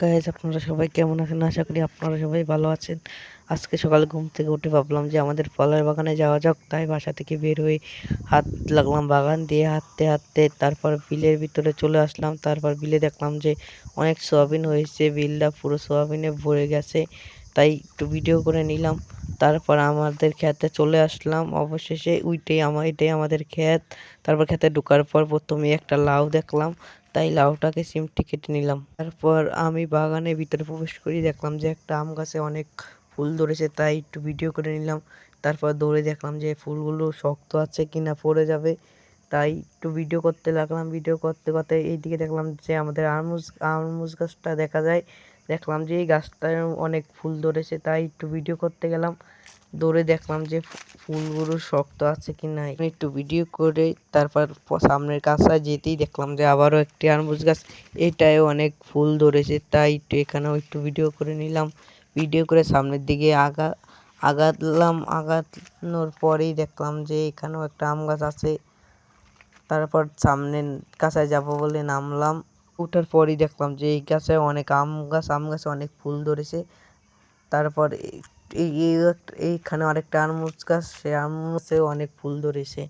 Guys, আপনারা সবাই কেমন আছেন? আশা করি আপনারা সবাই ভালো আছেন। আজকে সকালে ঘুম থেকে উঠে ভাবলাম যে আমাদের ফলের বাগানে যাওয়া যাক। তাই বাসা থেকে বের হয়ে হাত লাগলাম বাগান দিয়ে হাঁটতে হাঁটতে। তারপর বিলের ভিতরে চলে আসলাম। তারপর বিলে দেখলাম যে অনেক সোয়াবিন হয়েছে, বিলটা পুরো সোয়াবিনে ভরে গেছে। তাই একটু ভিডিও করে নিলাম। তারপর আমাদের খেতে চলে আসলাম। অবশেষে এটাই আমাদের ক্ষেত। তারপর খেতে ঢোকার পর প্রথমে একটা লাউ দেখলাম, তাই লাউটাকে সিমটি কেটে নিলাম। তারপর আমি বাগানের ভিতরে প্রবেশ করি, দেখলাম যে একটা আম গাছে অনেক ফুল ধরেছে, তাই একটু ভিডিও করে নিলাম। তারপর দৌড়ে দেখলাম যে ফুলগুলো শক্ত আছে কিনা পড়ে যাবে, তাই একটু ভিডিও করতে লাগলাম। ভিডিও করতে করতে এইদিকে দেখলাম যে আমাদের আরমুজ গাছটা দেখা যায়। দেখলাম যে এই গাছটায় অনেক ফুল ধরেছে, তাই একটু ভিডিও করতে গেলাম। দৌড়ে দেখলাম যে ফুলগুলো শক্ত আছে কি নাই, একটু ভিডিও করে তারপর সামনের কাছায় যেতেই দেখলাম যে আবারও একটি আরমুজ গাছ, এটায় অনেক ফুল ধরেছে, তাই একটু এখানেও একটু ভিডিও করে নিলাম। ভিডিও করে সামনের দিকে আগানোর পরেই দেখলাম যে এখানেও একটা আম গাছ আছে। তারপর সামনের কাছায় যাব বলে নামলাম। ওঠার পরই দেখলাম যে এই গাছে অনেক আম গাছে অনেক ফুল ধরেছে। তারপর এইখানে আরেকটা আরমুজ গাছ, সে আরমুজেও অনেক ফুল ধরেছে।